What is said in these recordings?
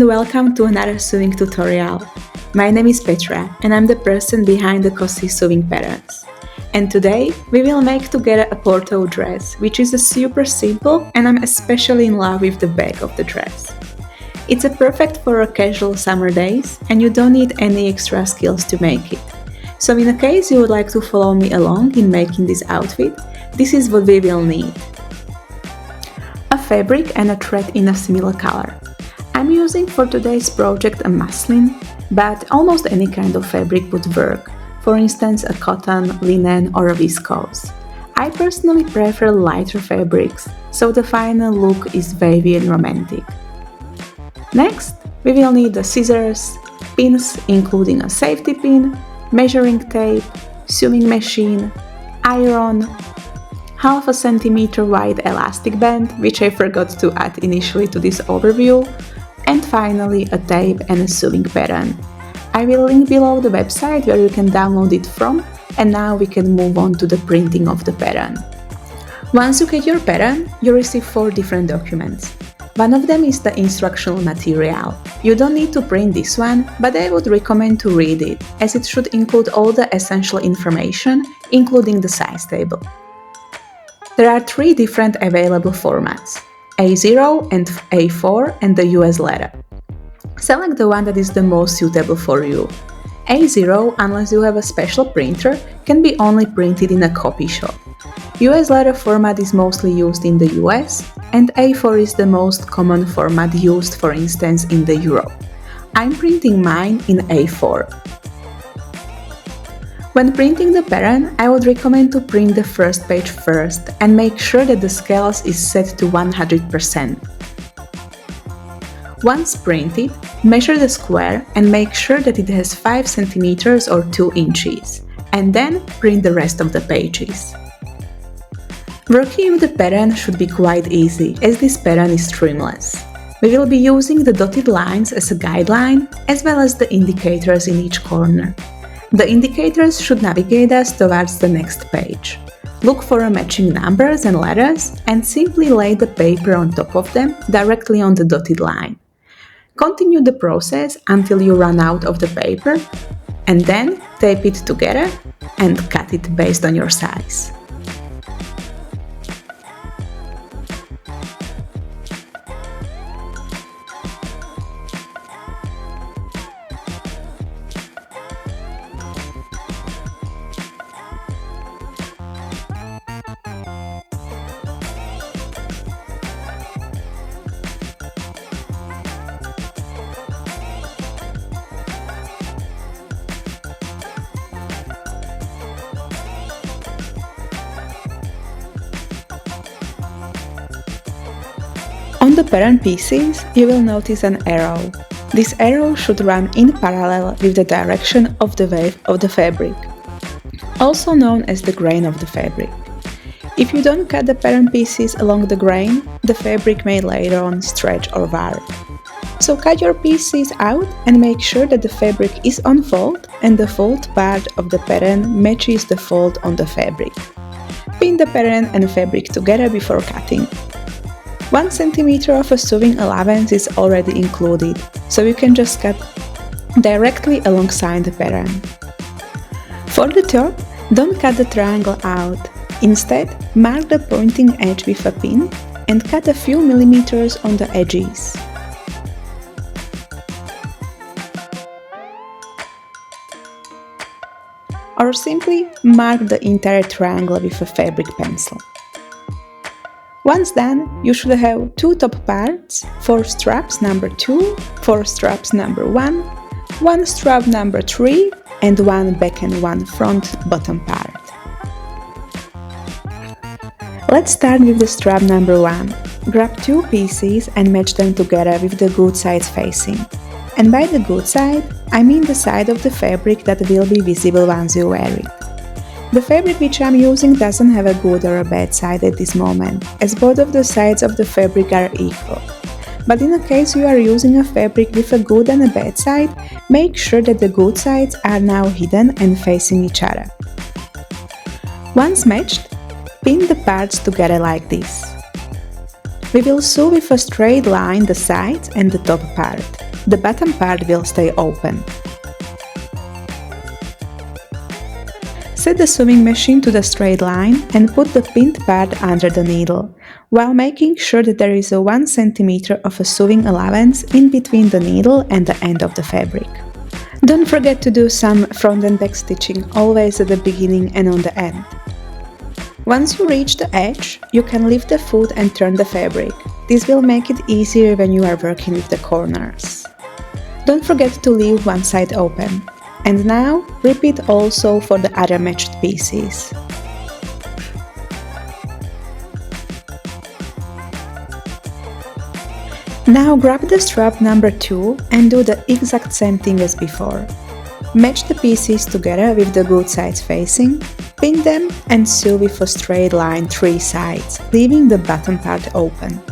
and welcome to another sewing tutorial. My name is Petra and I'm the person behind the Cozy sewing patterns. And today we will make together a porto dress, which is a super simple, and I'm especially in love with the back of the dress. It's a perfect for a casual summer days and you don't need any extra skills to make it. So in case you would like to follow me along in making this outfit, this is what we will need. A fabric and a thread in a similar color. I'm using for today's project a muslin, but almost any kind of fabric would work, for instance a cotton, linen or a viscose. I personally prefer lighter fabrics, so the final look is wavy and romantic. Next, we will need the scissors, pins including a safety pin, measuring tape, sewing machine, iron, half a centimeter wide elastic band, which I forgot to add initially to this overview, and finally a tape and a sewing pattern. I will link below the website where you can download it from, and now we can move on to the printing of the pattern. Once you get your pattern, you receive 4 different documents. One of them is the instructional material. You don't need to print this one, but I would recommend to read it, as it should include all the essential information, including the size table. There are 3 different available formats: A0 and A4 and the US letter. Select the one that is the most suitable for you. A0, unless you have a special printer, can be only printed in a copy shop. US letter format is mostly used in the US, and A4 is the most common format used, for instance, in the Europe. I'm printing mine in A4. When printing the pattern, I would recommend to print the first page first and make sure that the scales is set to 100%. Once printed, measure the square and make sure that it has 5 cm or 2 inches, and then print the rest of the pages. Working with the pattern should be quite easy, as this pattern is trimless. We will be using the dotted lines as a guideline, as well as the indicators in each corner. The indicators should navigate us towards the next page. Look for matching numbers and letters and simply lay the paper on top of them directly on the dotted line. Continue the process until you run out of the paper, and then tape it together and cut it based on your size. On the pattern pieces, you will notice an arrow. This arrow should run in parallel with the direction of the wave of the fabric, also known as the grain of the fabric. If you don't cut the pattern pieces along the grain, the fabric may later on stretch or warp. So cut your pieces out and make sure that the fabric is on fold and the fold part of the pattern matches the fold on the fabric. Pin the pattern and fabric together before cutting. 1 cm of a sewing allowance is already included, so you can just cut directly alongside the pattern. For the top, don't cut the triangle out. Instead, mark the pointing edge with a pin and cut a few millimeters on the edges. Or simply mark the entire triangle with a fabric pencil. Once done, you should have 2 top parts, 4 straps number 2, 4 straps number 1, 1 strap number 3, and 1 back and 1 front bottom part. Let's start with the strap number 1. Grab 2 pieces and match them together with the good sides facing. And by the good side, I mean the side of the fabric that will be visible once you wear it. The fabric which I'm using doesn't have a good or a bad side at this moment, as both of the sides of the fabric are equal. But in the case you are using a fabric with a good and a bad side, make sure that the good sides are now hidden and facing each other. Once matched, pin the parts together like this. We will sew with a straight line the sides and the top part. the bottom part will stay open. Set the sewing machine to the straight line and put the pinned part under the needle, while making sure that there is a 1 cm of a sewing allowance in between the needle and the end of the fabric. Don't forget to do some front and back stitching always at the beginning and on the end. Once you reach the edge, you can lift the foot and turn the fabric. This will make it easier when you are working with the corners. Don't forget to leave one side open. And now, repeat also for the other matched pieces. Now grab the strap number 2 and do the exact same thing as before. Match the pieces together with the good sides facing, pin them and sew with a straight line 3 sides, leaving the bottom part open.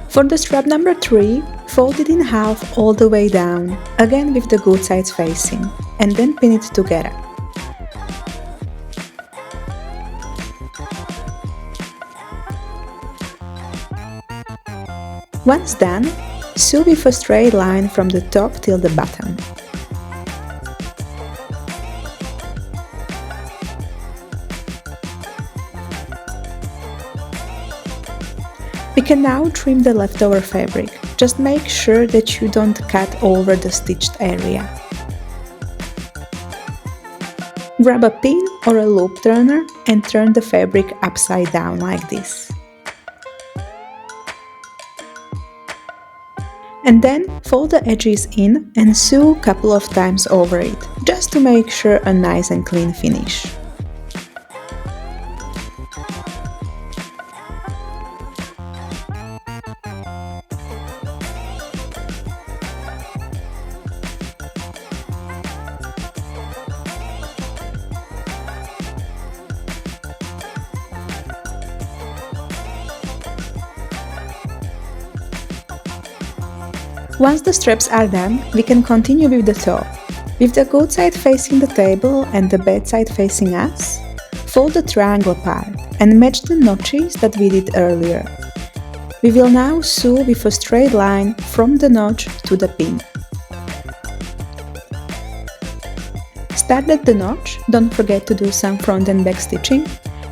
For the strap number 3, fold it in half all the way down, again with the good sides facing, and then pin it together. Once done, sew with a straight line from the top till the bottom. We can now trim the leftover fabric. Just make sure that you don't cut over the stitched area. Grab a pin or a loop turner and turn the fabric upside down like this. And then fold the edges in and sew a couple of times over it, just to make sure a nice and clean finish. Once the straps are done, we can continue with the top. With the good side facing the table and the bad side facing us, fold the triangle part and match the notches that we did earlier. We will now sew with a straight line from the notch to the pin. Start at the notch, don't forget to do some front and back stitching.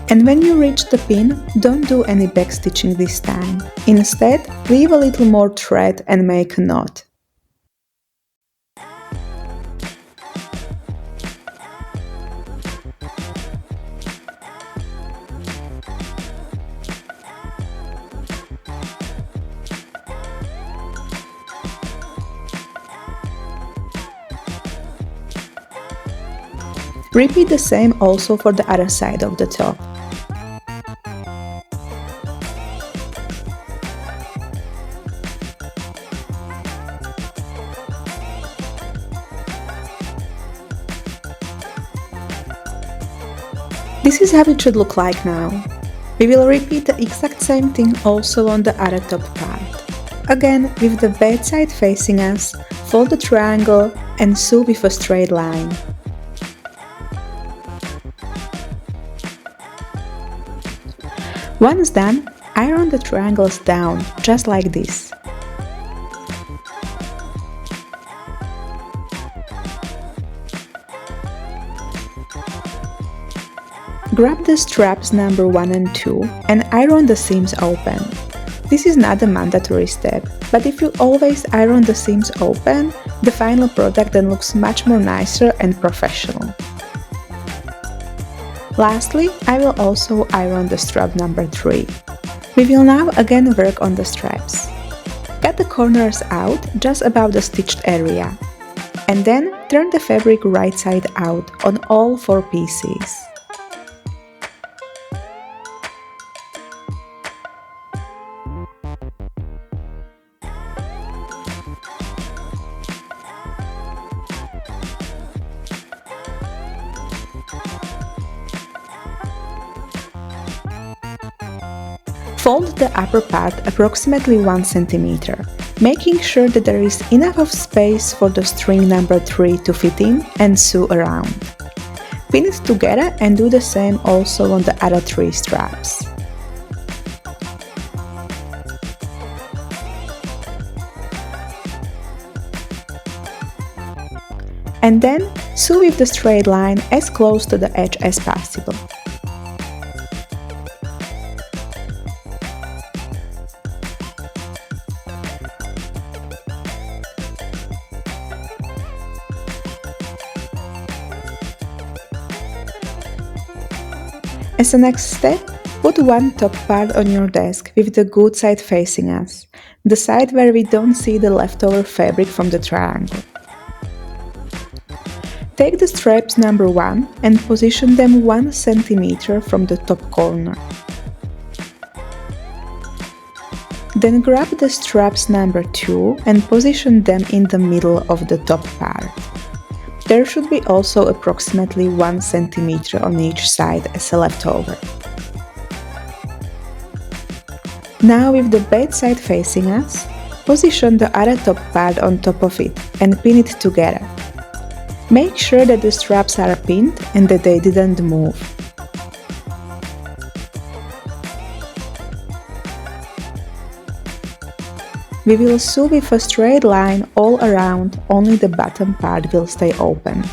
And when you reach the pin, don't do any back stitching this time. Instead, leave a little more thread and make a knot. Repeat the same also for the other side of the top. This is how it should look like now. We will repeat the exact same thing also on the other top part. Again, with the bad side facing us, fold the triangle and sew with a straight line. Once done, iron the triangles down, just like this. Grab the straps number 1 and 2 and iron the seams open. This is not a mandatory step, but if you always iron the seams open, the final product then looks much more nicer and professional. Lastly, I will also iron the strap number 3. We will now again work on the straps. Cut the corners out just above the stitched area, and then turn the fabric right side out on all 4 pieces. Fold the upper part approximately 1 cm, making sure that there is enough of space for the string number 3 to fit in and sew around. Pin it together and do the same also on the other 3 straps. And then sew with the straight line as close to the edge as possible. As a next step, put one top part on your desk with the good side facing us, the side where we don't see the leftover fabric from the triangle. Take the straps number 1 and position them 1 cm from the top corner. Then grab the straps number 2 and position them in the middle of the top part. There should be also approximately 1 cm on each side as a leftover. Now with the bed side facing us, position the other top part on top of it and pin it together. Make sure that the straps are pinned and that they didn't move. We will sew with a straight line all around, only the bottom part will stay open.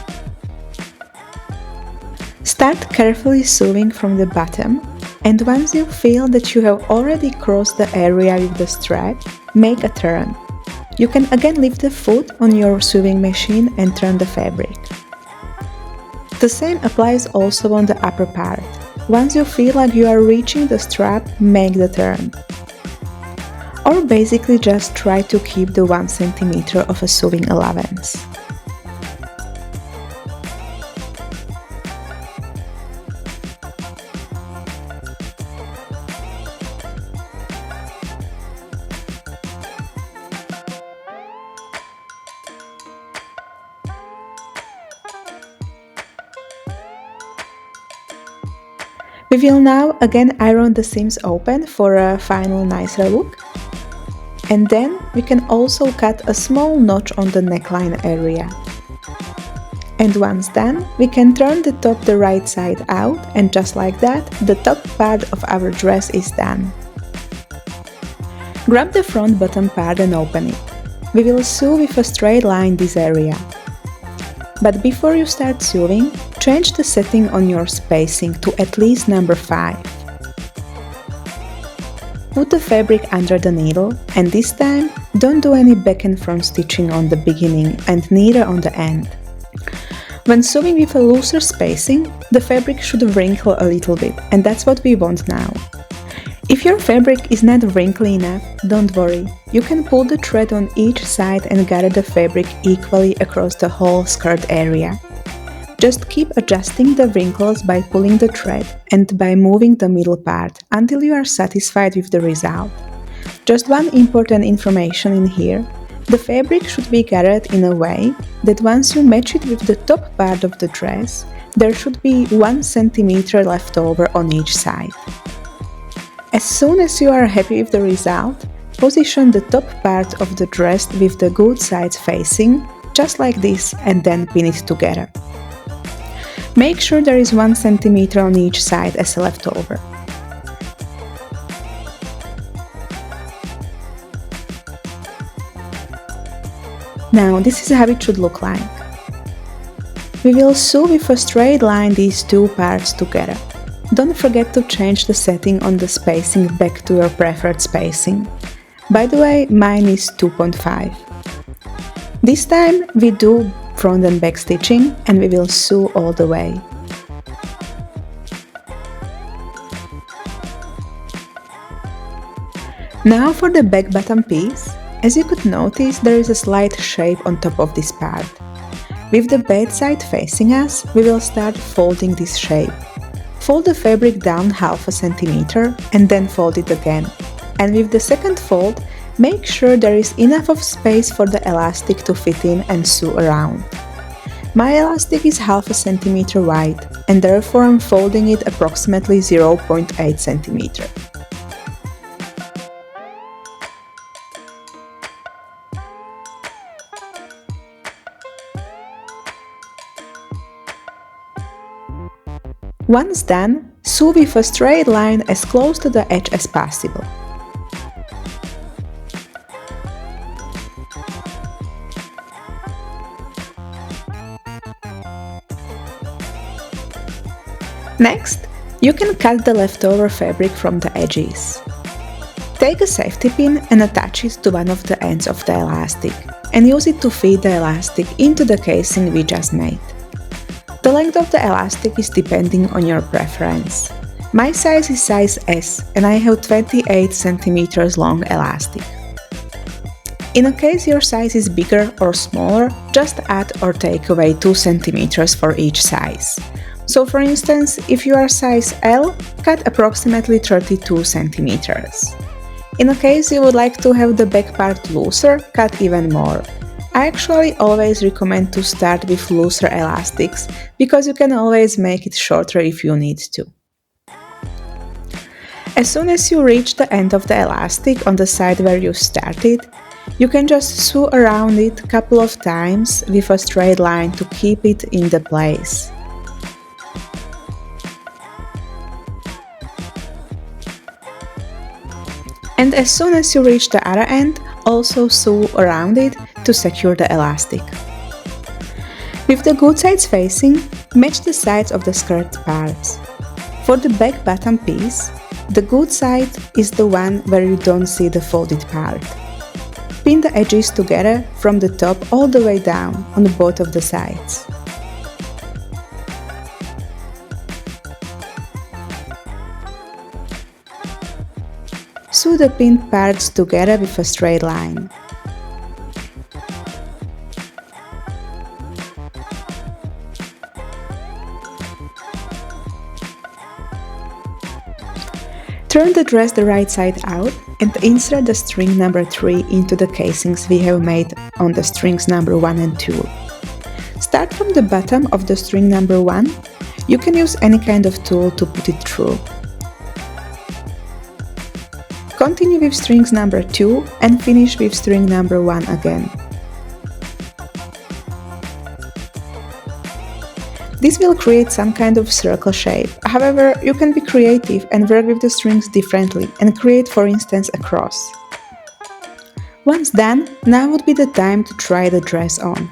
Start carefully sewing from the bottom, and once you feel that you have already crossed the area with the strap, make a turn. You can again lift the foot on your sewing machine and turn the fabric. The same applies also on the upper part. Once you feel like you are reaching the strap, make the turn. Or basically just try to keep the 1 cm of a sewing allowance. We will now again iron the seams open for a final nicer look. And then we can also cut a small notch on the neckline area. And once done, we can turn the top the right side out, and just like that, the top part of our dress is done. Grab the front bottom part and open it. We will sew with a straight line this area. But before you start sewing, change the setting on your spacing to at least number 5. Put the fabric under the needle, and this time don't do any back and front stitching on the beginning and neither on the end. When sewing with a looser spacing, the fabric should wrinkle a little bit, and that's what we want now. If your fabric is not wrinkly enough, don't worry. You can pull the thread on each side and gather the fabric equally across the whole skirt area. Just keep adjusting the wrinkles by pulling the thread and by moving the middle part until you are satisfied with the result. Just one important information in here: the fabric should be gathered in a way that once you match it with the top part of the dress, there should be 1 cm left over on each side. As soon as you are happy with the result, position the top part of the dress with the good sides facing, just like this, and then pin it together. Make sure there is 1 cm on each side as a leftover. Now this is how it should look like. We will sew with a straight line these two parts together. Don't forget to change the setting on the spacing back to your preferred spacing. By the way, mine is 2.5. This time we do front and back stitching, and we will sew all the way. Now for the back bottom piece. As you could notice, there is a slight shape on top of this part. With the bed side facing us, we will start folding this shape. Fold the fabric down 0.5 cm and then fold it again. And with the second fold, make sure there is enough of space for the elastic to fit in and sew around. My elastic is 0.5 cm wide, and therefore I'm folding it approximately 0.8 cm. Once done, sew with a straight line as close to the edge as possible. Next, you can cut the leftover fabric from the edges. Take a safety pin and attach it to one of the ends of the elastic, and use it to feed the elastic into the casing we just made. The length of the elastic is depending on your preference. My size is size S and I have 28 cm long elastic. In a case your size is bigger or smaller, just add or take away 2 cm for each size. So for instance, if you are size L, cut approximately 32 cm. In a case you would like to have the back part looser, cut even more. I actually always recommend to start with looser elastics, because you can always make it shorter if you need to. As soon as you reach the end of the elastic on the side where you started, you can just sew around it a couple of times with a straight line to keep it in the place. And as soon as you reach the other end, also sew around it to secure the elastic. With the good sides facing, match the sides of the skirt parts. For the back bottom piece, the good side is the one where you don't see the folded part. Pin the edges together from the top all the way down on both of the sides. Sew the pinned parts together with a straight line. Turn the dress the right side out and insert the string number 3 into the casings we have made on the strings number 1 and 2. Start from the bottom of the string number 1. You can use any kind of tool to put it through. Continue with strings number 2 and finish with string number 1 again. This will create some kind of circle shape. However, you can be creative and work with the strings differently and create, for instance, a cross. Once done, now would be the time to try the dress on.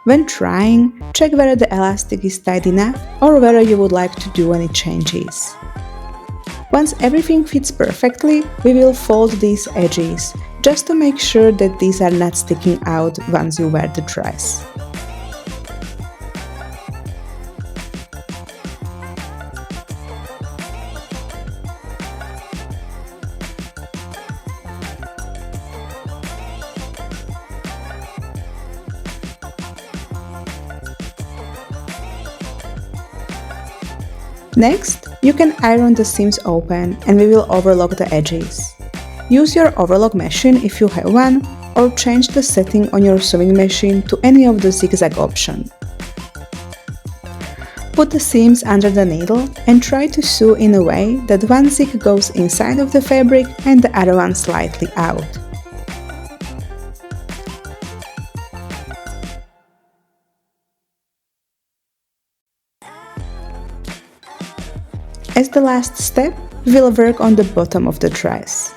When trying, check whether the elastic is tight enough or whether you would like to do any changes. Once everything fits perfectly, we will fold these edges, just to make sure that these are not sticking out once you wear the dress. Next, you can iron the seams open and we will overlock the edges. Use your overlock machine if you have one, or change the setting on your sewing machine to any of the zigzag option. Put the seams under the needle and try to sew in a way that one zig goes inside of the fabric and the other one slightly out. As the last step, we will work on the bottom of the dress.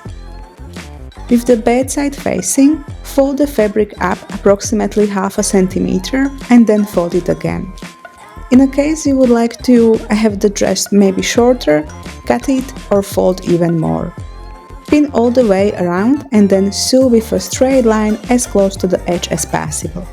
With the bed side facing, fold the fabric up approximately half a centimeter and then fold it again. In a case you would like to have the dress maybe shorter, cut it or fold even more. Pin all the way around and then sew with a straight line as close to the edge as possible.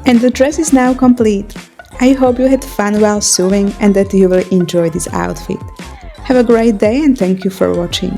And the dress is now complete. I hope you had fun while sewing and that you will enjoy this outfit. Have a great day and thank you for watching.